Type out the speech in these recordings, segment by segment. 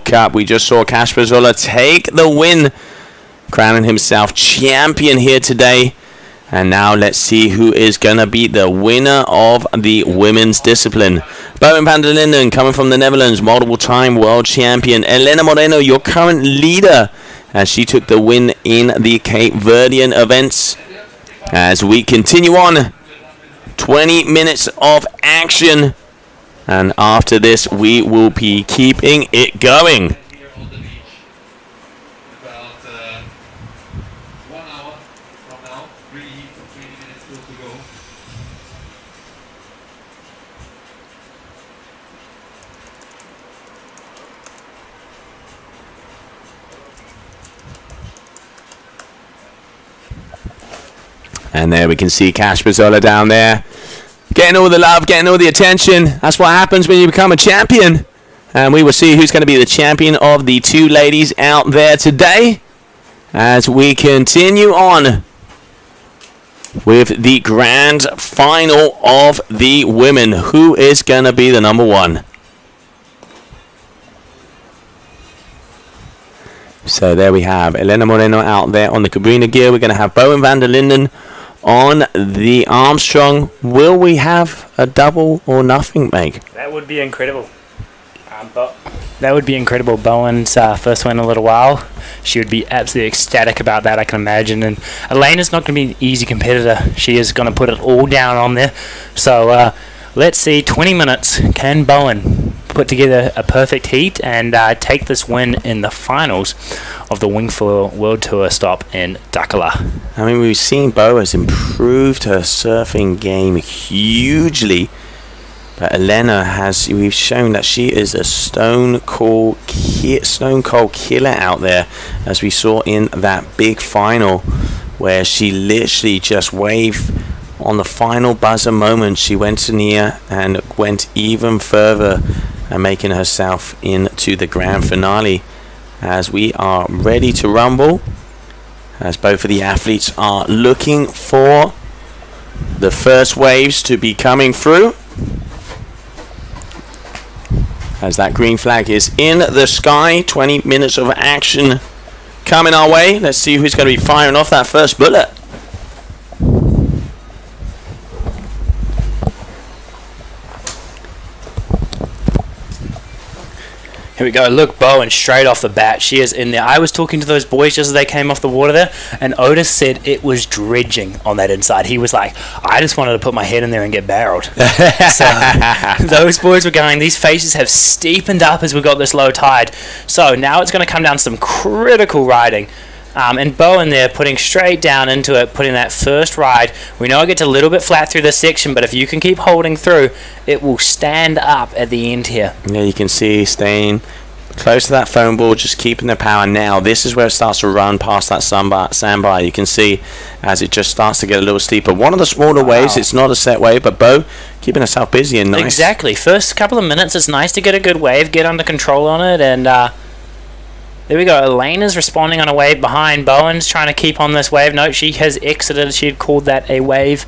Cup. We just saw Kasper Zoller take the win, crowning himself champion here today. And now let's see who is going to be the winner of the women's discipline. Bowien van der Linden, coming from the Netherlands, multiple-time world champion. Elena Moreno, your current leader, as she took the win in the Cape Verdean events. As we continue on, 20 minutes of action. And after this, we will be keeping it going. And there we can see Kasper Zoller down there, getting all the love, getting all the attention. That's what happens when you become a champion. And we will see who's going to be the champion of the two ladies out there today, as we continue on with the grand final of the women. Who is going to be the number one? So there we have Elena Moreno out there on the Cabrini gear. We're going to have Bowien van der Linden on the Armstrong. Will we have a double or nothing, Meg? That would be incredible. That would be incredible. Bowen's first win in a little while. She would be absolutely ecstatic about that, I can imagine. And Elena's not going to be an easy competitor. She is going to put it all down on there. So let's see, 20 minutes. Can Bowien put together a perfect heat and take this win in the finals of the Wingfoil World Tour stop in Dakhla? I mean, we've seen Bo has improved her surfing game hugely, but Elena has, we've shown that she is a stone cold killer out there, as we saw in that big final where she literally just waved on the final buzzer moment. She went to near and went even further, and making herself into the grand finale. As we are ready to rumble, as both of the athletes are looking for the first waves to be coming through, as that green flag is in the sky. 20 minutes of action coming our way. Let's see who's going to be firing off that first bullet. Here we go. Look, Bowien straight off the bat. She is in there. I was talking to those boys just as they came off the water there, and Otis said it was dredging on that inside. He was like, I just wanted to put my head in there and get barreled. So those boys were going, these faces have steepened up as we got this low tide. So now it's going to come down to some critical riding. And Bowien there putting straight down into it, putting that first ride. We know it gets a little bit flat through this section, but if you can keep holding through, it will stand up at the end here. Yeah, you can see staying close to that foam ball, just keeping the power. Now this is where it starts to run past that sandbar. You can see as it just starts to get a little steeper. One of the smaller waves, it's not a set wave, but Bo keeping herself busy and nice. Exactly. First couple of minutes, it's nice to get a good wave, get under control on it, and there we go. Elena's responding on a wave behind. Bowen's trying to keep on this wave. No, she has exited. She had called that a wave.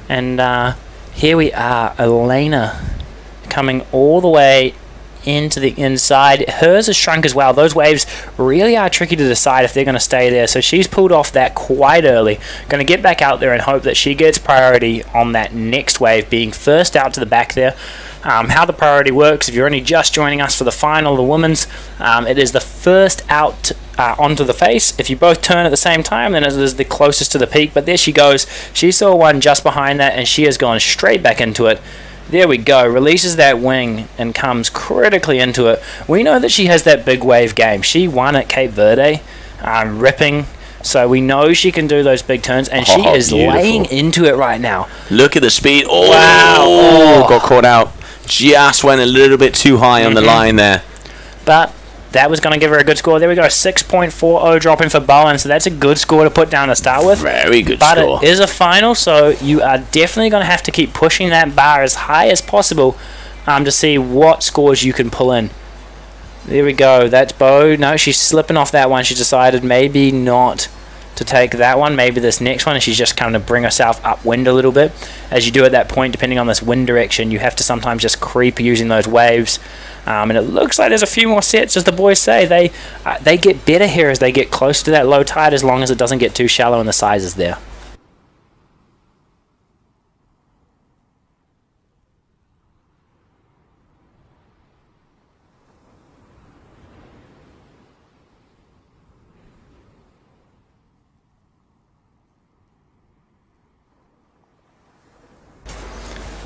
And here we are. Elena coming all the way into the inside. Hers has shrunk as well. Those waves really are tricky to decide if they're going to stay there. So she's pulled off that quite early. Going to get back out there and hope that she gets priority on that next wave, being first out to the back there. How the priority works, if you're only just joining us for the final of the women's, it is the first out onto the face. If you both turn at the same time, then it is the closest to the peak. But there she goes. She saw one just behind that, and she has gone straight back into it. There we go. Releases that wing and comes critically into it. We know that she has that big wave game. She won at Cape Verde, ripping. So we know she can do those big turns, and she is laying into it right now. Look at the speed. Oh, wow. Oh, got caught out. Just went a little bit too high on the line there. But that was going to give her a good score. There we go, 6.40 dropping for Bowien. So that's a good score to put down to start with. Very good score. But it is a final, so you are definitely going to have to keep pushing that bar as high as possible to see what scores you can pull in. There we go. That's Bo. No, she's slipping off that one. She decided maybe not to take that one, maybe this next one, and she's just kind of bring herself upwind a little bit. As you do at that point, depending on this wind direction, you have to sometimes just creep using those waves And it looks like there's a few more sets, as the boys say. They get better here as they get close to that low tide, as long as it doesn't get too shallow and the size is there.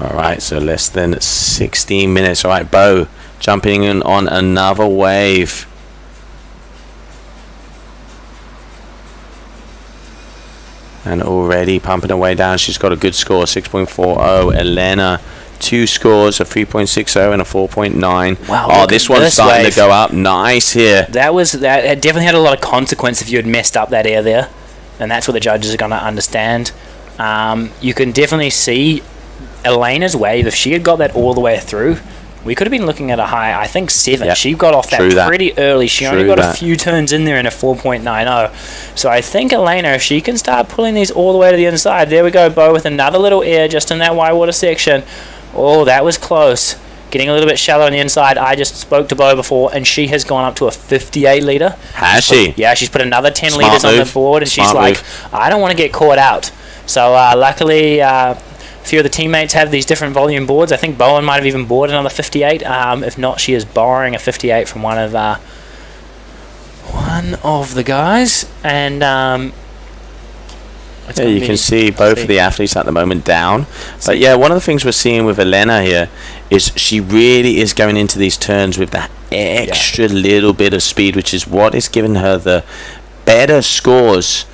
Alright, so less than 16 minutes. Alright, Bo jumping in on another wave. And already pumping her way down. She's got a good score, 6.40. Elena, 2 scores, a 3.60 and a 4.9. Wow, oh, this one's starting to go up. Nice here. That it definitely had a lot of consequence if you had messed up that air there. And that's what the judges are going to understand. You can definitely see Elena's wave. If she had got that all the way through, we could have been looking at a high, I think 7. Yep. She got off that pretty early. She only got a few turns in there in a 4.90. So I think Elena, if she can start pulling these all the way to the inside, there we go, Bo, with another little air just in that white water section. Oh, that was close. Getting a little bit shallow on the inside. I just spoke to Bo before, and she has gone up to a 58 litre. Has she? Yeah, she's put another 10 litres on the board, and she's like, I don't want to get caught out. So luckily, a few of the teammates have these different volume boards. I think Bowien might have even bought another 58. If not, she is borrowing a 58 from one of the guys. And yeah, you can see both of the athletes at the moment down. But yeah, one of the things we're seeing with Elena here is she really is going into these turns with that extra little bit of speed, which is what is giving her the better scores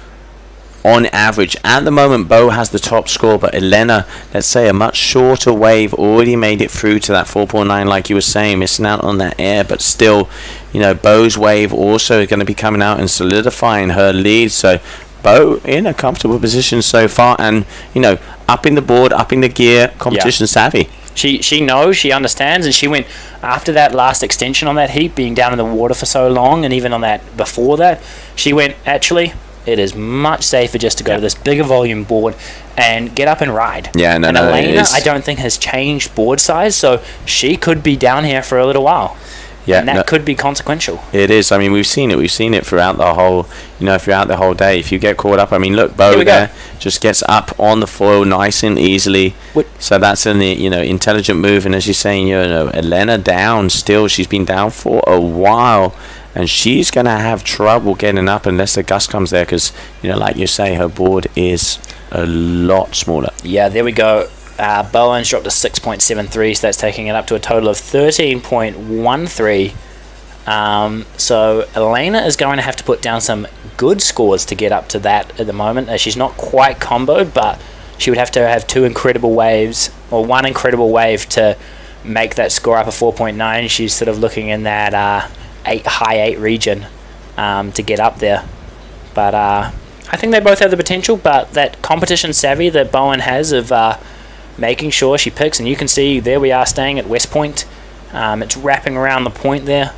on average. At the moment, Bo has the top score, but Elena, let's say a much shorter wave, already made it through to that 4.9, like you were saying, missing out on that air. But still, you know, Bo's wave also is going to be coming out and solidifying her lead. So Bo in a comfortable position so far, and you know, upping the board, upping the gear, competition savvy. She knows, she understands, and she went after that last extension on that heat, being down in the water for so long, and even on that before that, she went, actually, it is much safer just to go to this bigger volume board and get up and ride. Yeah, no, and Elena, I don't think, has changed board size, so she could be down here for a little while. Yeah, and that could be consequential. It is. I mean, we've seen it throughout the whole, you know, throughout the whole day. If you get caught up, I mean, look, Bo there just gets up on the foil nice and easily. So that's an, you know, intelligent move. And as you're saying, you know, Elena down still. She's been down for a while, and she's going to have trouble getting up unless the gust comes there, because, you know, like you say, her board is a lot smaller. Yeah, there we go. Bowen's dropped to 6.73, so that's taking it up to a total of 13.13. So Elena is going to have to put down some good scores to get up to that at the moment, as she's not quite comboed, but she would have to have 2 incredible waves, or 1 incredible wave, to make that score up a 4.9. She's sort of looking in that high 8 region to get up there. But I think they both have the potential, but that competition savvy that Bowien has of making sure she picks, and you can see there we are staying at West Point. It's wrapping around the point there.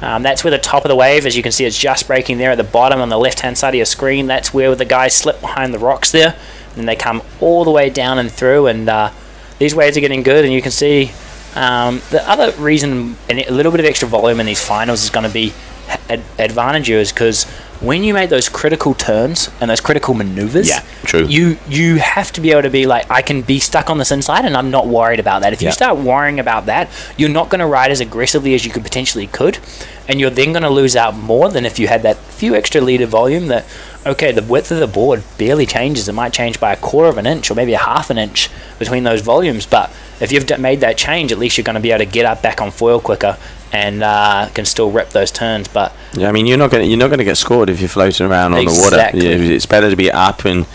That's where the top of the wave, as you can see, it's just breaking there at the bottom on the left hand side of your screen. That's where the guys slip behind the rocks there, and they come all the way down and through, and these waves are getting good. And you can see the other reason a little bit of extra volume in these finals is going to be advantage you, is because when you make those critical turns and those critical maneuvers, you have to be able to be like, I can be stuck on this inside and I'm not worried about that. If you start worrying about that, you're not going to ride as aggressively as you could potentially could, and you're then going to lose out more than if you had that few extra liter volume that, okay, the width of the board barely changes. It might change by 1/4 of an inch or maybe a 1/2 an inch between those volumes, but if you've made that change, at least you're going to be able to get up back on foil quicker and can still rip those turns. But yeah, I mean, you're not going to get scored if you're floating around on the water. It's better to be up and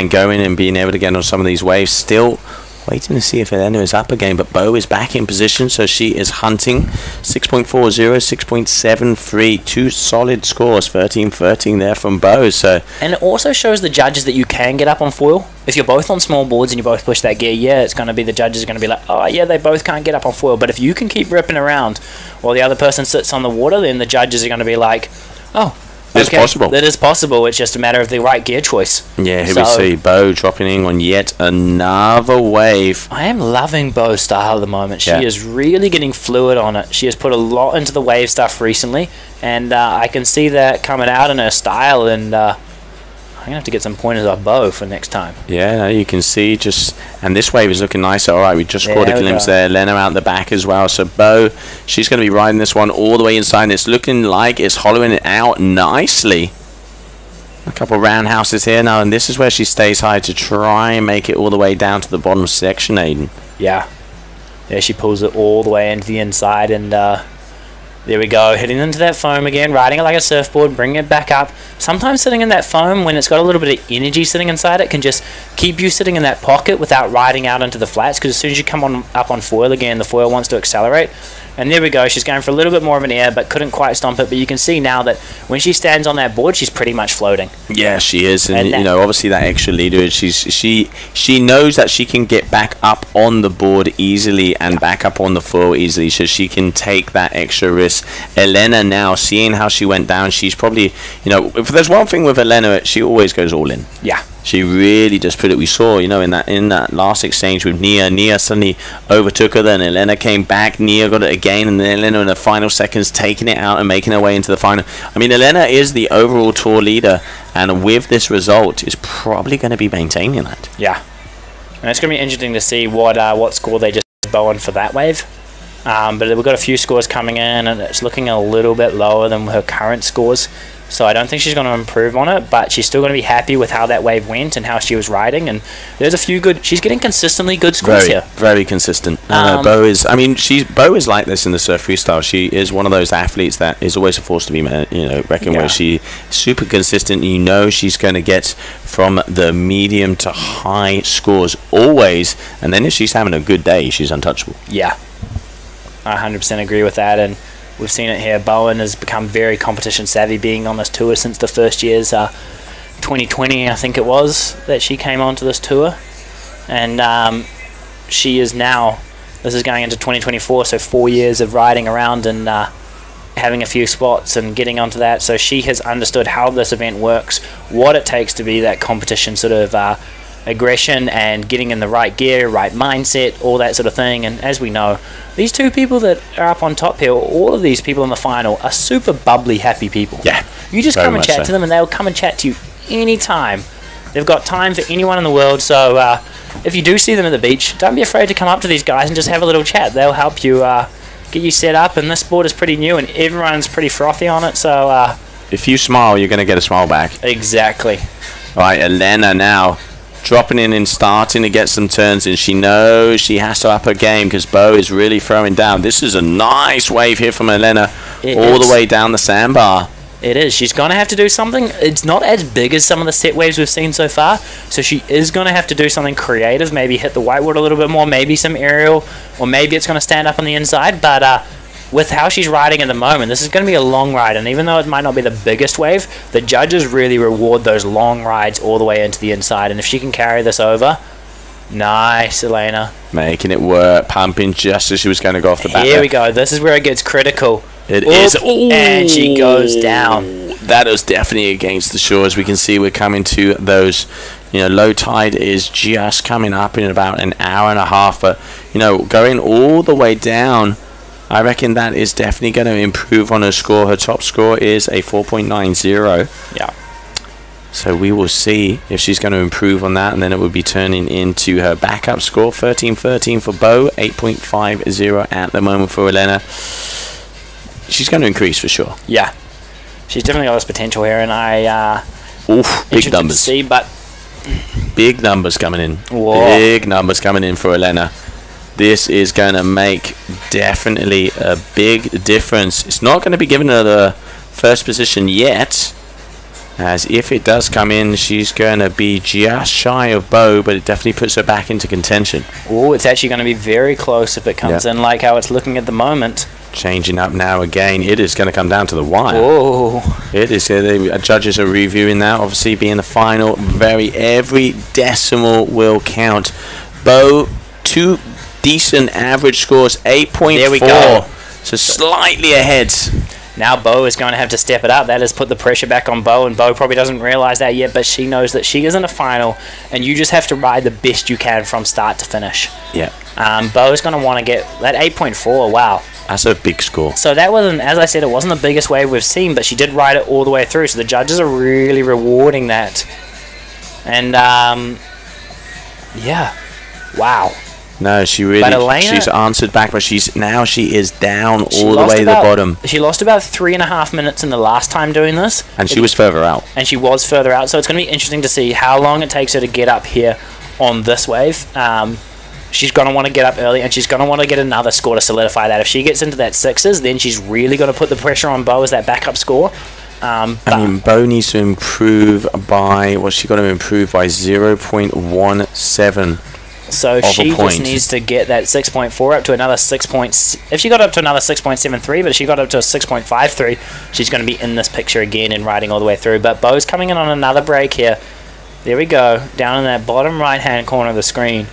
going and being able to get on some of these waves. Still waiting to see if Elena is up again, but Bo is back in position, so she is hunting. 6.40, 6.73, 2 solid scores, 13-13 there from Bo. So, and it also shows the judges that you can get up on foil. If you're both on small boards and you both push that gear, yeah, it's going to be, the judges are going to be like, oh yeah, they both can't get up on foil. But if you can keep ripping around while the other person sits on the water, then the judges are going to be like, oh, It's possible. That is possible. It's just a matter of the right gear choice. Yeah, here we see Bo dropping in on yet another wave. I am loving Bo's style at the moment. She is really getting fluid on it. She has put a lot into the wave stuff recently, and I can see that coming out in her style, and I'm going to have to get some pointers off Bo for next time. Yeah, you can see and this wave is looking nicer. All right, we just caught a glimpse there. Elena out the back as well. So Bo, she's going to be riding this one all the way inside, and it's looking like it's hollowing it out nicely. A couple roundhouses here now, and this is where she stays high to try and make it all the way down to the bottom section, Aiden. Yeah. There she pulls it all the way into the inside, and there we go, hitting into that foam again, riding it like a surfboard, bringing it back up. Sometimes sitting in that foam, when it's got a little bit of energy sitting inside it, can just keep you sitting in that pocket without riding out into the flats, because as soon as you come up on foil again, the foil wants to accelerate. And there we go, she's going for a little bit more of an air, but couldn't quite stomp it. But you can see now that when she stands on that board, she's pretty much floating. Yeah, she is. And you know, obviously that extra leader, she knows that she can get back up on the board easily and back up on the foil easily, so she can take that extra risk. Elena now, seeing how she went down, she's probably, you know, if there's one thing with Elena, she always goes all in. Yeah. She really just put it. We saw, you know, in that last exchange with Nia. Nia suddenly overtook her. Then Elena came back. Nia got it again, and then Elena in the final seconds taking it out and making her way into the final. I mean, Elena is the overall tour leader, and with this result, is probably going to be maintaining that. Yeah, and it's going to be interesting to see what score they just Bowien for that wave. But we've got a few scores coming in, and it's looking a little bit lower than her current scores. So I don't think she's going to improve on it, but she's still going to be happy with how that wave went and how she was riding. And there's a few good. She's getting consistently good scores here. Very consistent. Bo is. I mean, Bo is like this in the surf freestyle. She is one of those athletes that is always a force to be, reckoned with. She's super consistent. You know, she's going to get from the medium to high scores always. And then if she's having a good day, she's untouchable. Yeah, I 100% agree with that. And we've seen it here. Bowien has become very competition savvy, being on this tour since the first year's 2020, I think it was, that she came onto this tour. And she is now, this is going into 2024, so 4 years of riding around and having a few spots and getting onto that. So she has understood how this event works, what it takes to be that competition sort of aggression and getting in the right gear, right mindset, all that sort of thing. And as we know, these two people that are up on top here, all of these people in the final, are super bubbly, happy people. Yeah. You just come and chat to them, and they'll come and chat to you anytime. They've got time for anyone in the world. So if you do see them at the beach, don't be afraid to come up to these guys and just have a little chat. They'll help you get you set up. And this sport is pretty new, and everyone's pretty frothy on it. So if you smile, you're going to get a smile back. Exactly. All right, Elena now dropping in and starting to get some turns, and she knows she has to up her game because Bo is really throwing down. This is a nice wave here from Elena all the way down the sandbar. It is. She's going to have to do something. It's not as big as some of the set waves we've seen so far, so she is going to have to do something creative, maybe hit the whitewood a little bit more, maybe some aerial, or maybe it's going to stand up on the inside. But with how she's riding at the moment, this is going to be a long ride, and even though it might not be the biggest wave, the judges really reward those long rides all the way into the inside. And if she can carry this over, nice, Elena. Making it work, pumping just as she was going to go off the bat. Here we go. This is where it gets critical. It is. Ooh, and she goes down. That is definitely against the shore. As we can see, we're coming to those, low tide is just coming up in about an hour and a half. But, going all the way down, I reckon that is definitely going to improve on her score. Her top score is a 4.90. Yeah. So we will see if she's going to improve on that, and then it will be turning into her backup score. 13.13 for Bo, 8.50 at the moment for Elena. She's going to increase for sure. Yeah. She's definitely got this potential here, and big numbers. To see, but big numbers coming in. Whoa. Big numbers coming in for Elena. This is going to make definitely a big difference. It's not going to be giving her the first position yet, as if it does come in, she's going to be just shy of Bo, but it definitely puts her back into contention. Oh, it's actually going to be very close if it comes in like how it's looking at the moment. Changing up now again. It is going to come down to the wire. Oh, it is. The judges are reviewing that. Obviously, being the final, every decimal will count. Bo, 2 decent average scores, 8.4. There we go. So slightly ahead. Now Bo is going to have to step it up. That has put the pressure back on Bo, and Bo probably doesn't realize that yet, but she knows that she is in a final, and you just have to ride the best you can from start to finish. Yeah. Bo is going to want to get that 8.4. Wow. That's a big score. So that wasn't, as I said, it wasn't the biggest wave we've seen, but she did ride it all the way through, so the judges are really rewarding that. And, yeah. Wow. No, she really, she's answered back, but she is down all the way to the bottom. She lost about 3.5 minutes in the last time doing this. And she was further out. And she was further out, so it's going to be interesting to see how long it takes her to get up here on this wave. She's going to want to get up early, and she's going to want to get another score to solidify that. If she gets into that 6s, then she's really going to put the pressure on Bo as that backup score. I mean, Bo needs to improve by, what's she got to improve by? 0.17. So she just needs to get that 6.4 up to another 6 points. If she got up to another 6.73, but if she got up to a 6.53, she's going to be in this picture again and riding all the way through. But Bo's coming in on another break here. There we go. Down in that bottom right-hand corner of the screen,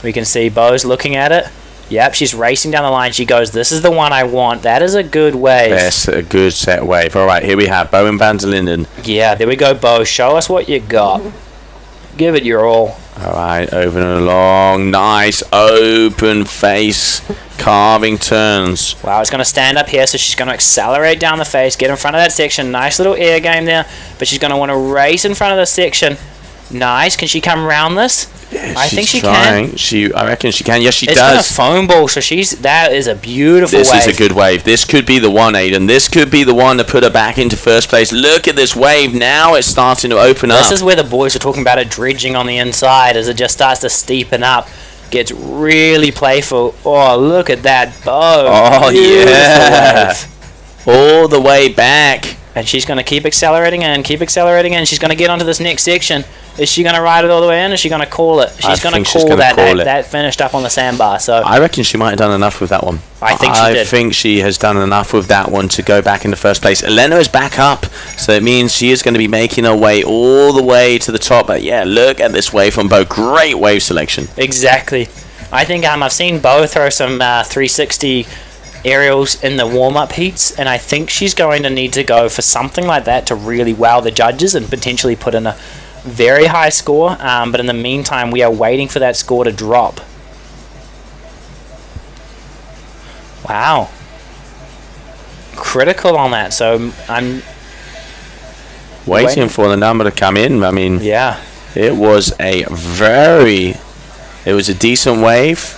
we can see Bo's looking at it. Yep, she's racing down the line. She goes, this is the one I want. That is a good wave. That's a good set wave. All right, here we have Bowien van der Linden. Yeah, there we go, Bo. Show us what you got. Give it your all. All right, over and along. Nice open face carving turns. Wow, it's going to stand up here, so she's going to accelerate down the face, get in front of that section. Nice little air game there, but she's going to want to race in front of the section. Nice. Can she come around this? Yeah, I think she can. I reckon she can. Yes, she does. It's going to foam ball, so that is a beautiful wave. This is a good wave. This could be the one, Aiden. This could be the one to put her back into first place. Look at this wave. Now it's starting to open up. This is where the boys are talking about it dredging on the inside as it just starts to steepen up. Gets really playful. Oh, look at that Bo. Oh, yeah. All the way back. And she's going to keep accelerating and keep accelerating, and she's going to get onto this next section. Is she going to ride it all the way in, or is she going to call it? She's going to call that finished up on the sandbar. So I reckon she might have done enough with that one. I think she did. I think she has done enough with that one to go back in the first place. Elena is back up, so it means she is going to be making her way all the way to the top. But yeah, look at this wave from Bo. Great wave selection. Exactly. I think I've seen Bo throw some 360 aerials in the warm-up heats, and I think she's going to need to go for something like that to really wow the judges and potentially put in a very high score, but in the meantime we are waiting for that score to drop. Wow, critical on that. So I'm waiting for the number to come in. I mean, yeah, it was a decent wave.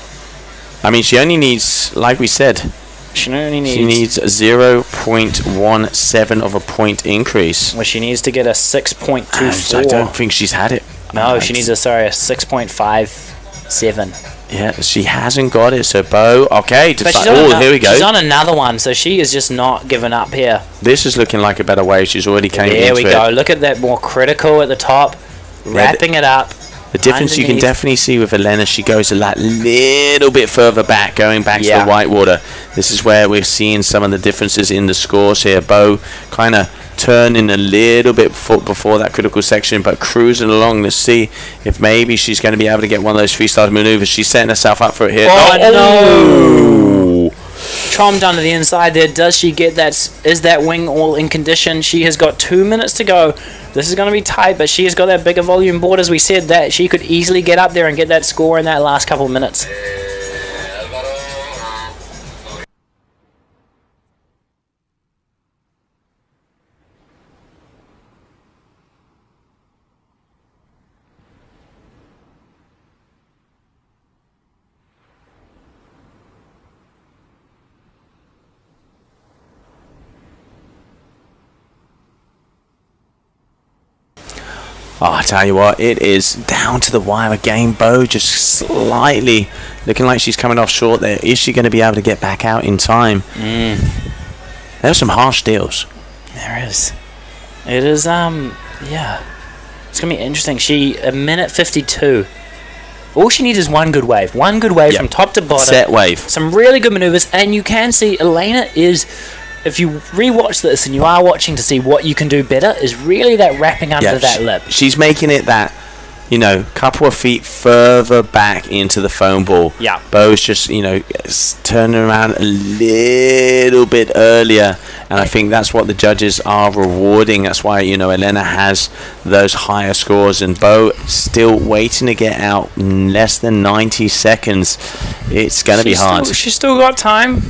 I mean, she only needs, like we said, she needs 0.17 of a point increase. Well, she needs to get a 6.24. I don't think she's had it. No, she needs a 6.57. Yeah, she hasn't got it. So Bo, okay. Here we go. She's on another one, so she is just not giving up here. This is looking like a better wave. She's already came into it. There we go. Look at that more critical at the top, wrapping it up. The difference you can definitely see with Elena, she goes a little bit further back, going back to the white water. This is where we're seeing some of the differences in the scores here. Bo kind of turning a little bit before that critical section, but cruising along. Let's see if maybe she's going to be able to get one of those freestyle maneuvers. She's setting herself up for it here. Oh, no! Trommed under the inside there. Does she get that? Is that wing all in condition? She has got 2 minutes to go. This is going to be tight, but she has got that bigger volume board, as we said, that she could easily get up there and get that score in that last couple of minutes. Oh, I tell you what, it is down to the wire again. Bo just slightly looking like she's coming off short there. Is she going to be able to get back out in time? There's some harsh deals. There is. It is, yeah. It's going to be interesting. A minute 52. All she needs is one good wave. One good wave from top to bottom. Set wave. Some really good maneuvers. And you can see Elena is... If you rewatch this and you are watching to see what you can do better, is really that wrapping under that lip. She's making it that you know, couple of feet further back into the foam ball. Yeah. Bo's just, you know, turning around a little bit earlier, and I think that's what the judges are rewarding. That's why, you know, Elena has those higher scores, and Bow still waiting to get out in less than 90 seconds. It's going to be hard. She's still got time.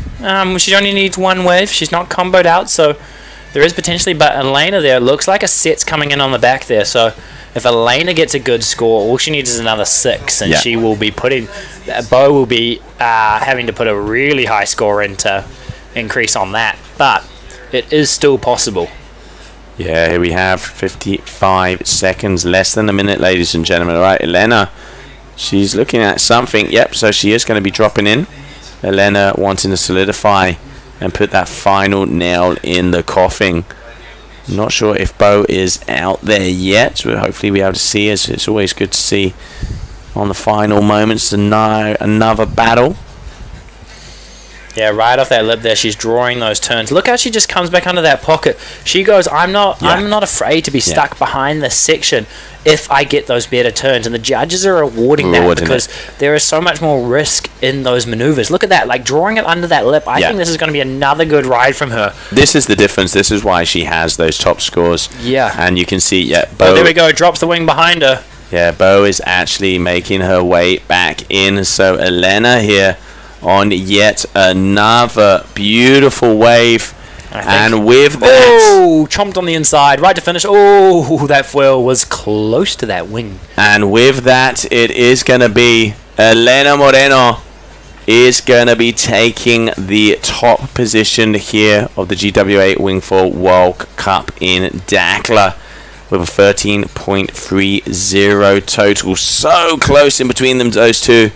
She only needs one wave. She's not comboed out, so there is potentially, but Elena there looks like a set's coming in on the back there, so if Elena gets a good score, all she needs is another 6, and she will be putting... Bo will be having to put a really high score in to increase on that. But it is still possible. Yeah, here we have 55 seconds, less than a minute, ladies and gentlemen. All right, Elena, she's looking at something. Yep, so she is going to be dropping in. Elena wanting to solidify and put that final nail in the coffin. Not sure if Bo is out there yet, but hopefully we'll be able to see us. It's always good to see on the final moments another battle. Yeah, right off that lip there, she's drawing those turns. Look how she just comes back under that pocket. She goes, I'm not afraid to be stuck behind this section if I get those better turns. And the judges are rewarding that because there is so much more risk in those maneuvers. Look at that, like drawing it under that lip. I think this is going to be another good ride from her. This is the difference. This is why she has those top scores. Yeah. And you can see, Bo. Oh, there we go. Drops the wing behind her. Yeah, Bo is actually making her way back in. So Elena here on yet another beautiful wave, and with that, oh, chomped on the inside, right to finish. Oh, that foil was close to that wing. And with that, it is going to be Elena Moreno is going to be taking the top position here of the GWA Wingfoil World Cup in Dakhla with a 13.30 total. So close in between them, those two.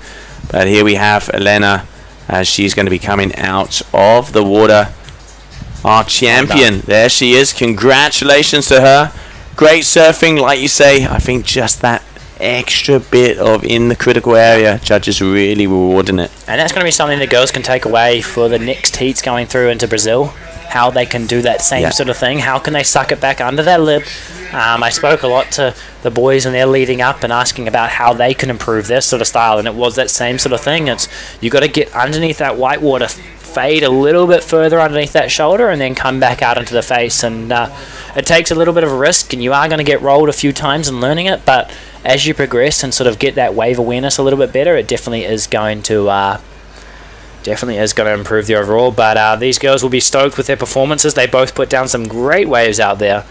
But here we have Elena as she's going to be coming out of the water. Our champion, there she is. Congratulations to her. Great surfing, like you say. I think just that extra bit of in the critical area, judges really rewarding it. And that's going to be something the girls can take away for the next heats going through into Brazil. How they can do that same sort of thing. How can they suck it back under that lip? I spoke a lot to the boys and they're leading up and asking about how they can improve their sort of style, and it was that same sort of thing. It's you got to get underneath that white water, fade a little bit further underneath that shoulder, and then come back out into the face. And it takes a little bit of a risk, and you are going to get rolled a few times in learning it. But as you progress and sort of get that wave awareness a little bit better, it definitely is going to improve the overall. But these girls will be stoked with their performances. They both put down some great waves out there.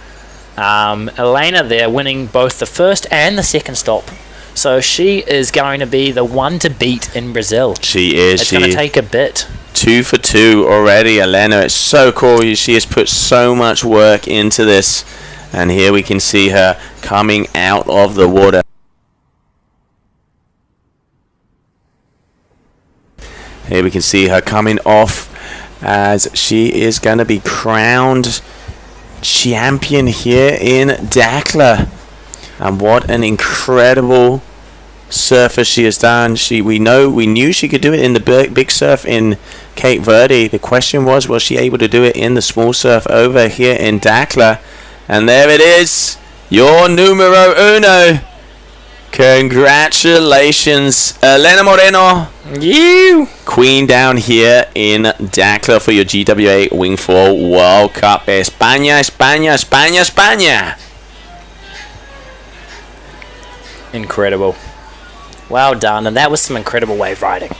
Elena there winning both the first and the second stop, so she is going to be the one to beat in Brazil. She is. It's going to take a bit. 2 for 2 already, Elena. It's so cool. She has put so much work into this, and here we can see her coming out of the water. Here we can see her coming off as she is going to be crowned champion here in Dakhla. And what an incredible surfer she has done. We knew she could do it in the big surf in Cape Verde. The question was she able to do it in the small surf over here in Dakhla? And there it is, your numero uno. Congratulations, Elena Moreno. You queen down here in Dakhla for your GWA Wingfoil World Cup. España, España, España, España. Incredible. Well done. And that was some incredible wave riding.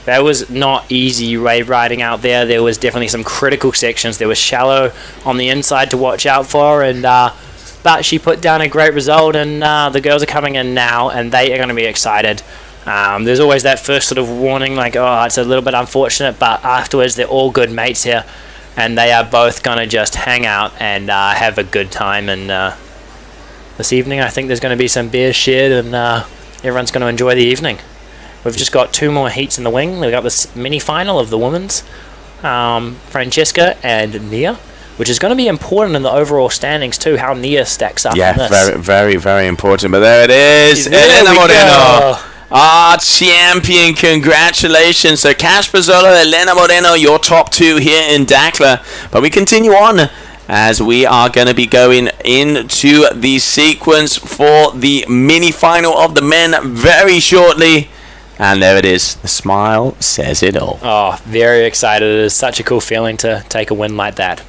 That was not easy wave riding out there. There was definitely some critical sections. There was shallow on the inside to watch out for, and but she put down a great result, and the girls are coming in now, and they are going to be excited. There's always that first sort of warning, like, oh, it's a little bit unfortunate, but afterwards they're all good mates here, and they are both going to just hang out and have a good time. And this evening I think there's going to be some beers shared, and everyone's going to enjoy the evening. We've just got 2 more heats in the wing. We've got this mini final of the women's, Francesca and Nia, which is going to be important in the overall standings too, how Nia stacks up in this. Very, very, very important. But there it is, Elena Moreno, our champion. Congratulations. So Cash Pizzola, Elena Moreno, your top 2 here in Dakhla. But we continue on as we are going to be going into the sequence for the mini final of the men very shortly. And there it is. The smile says it all. Oh, very excited. It is such a cool feeling to take a win like that.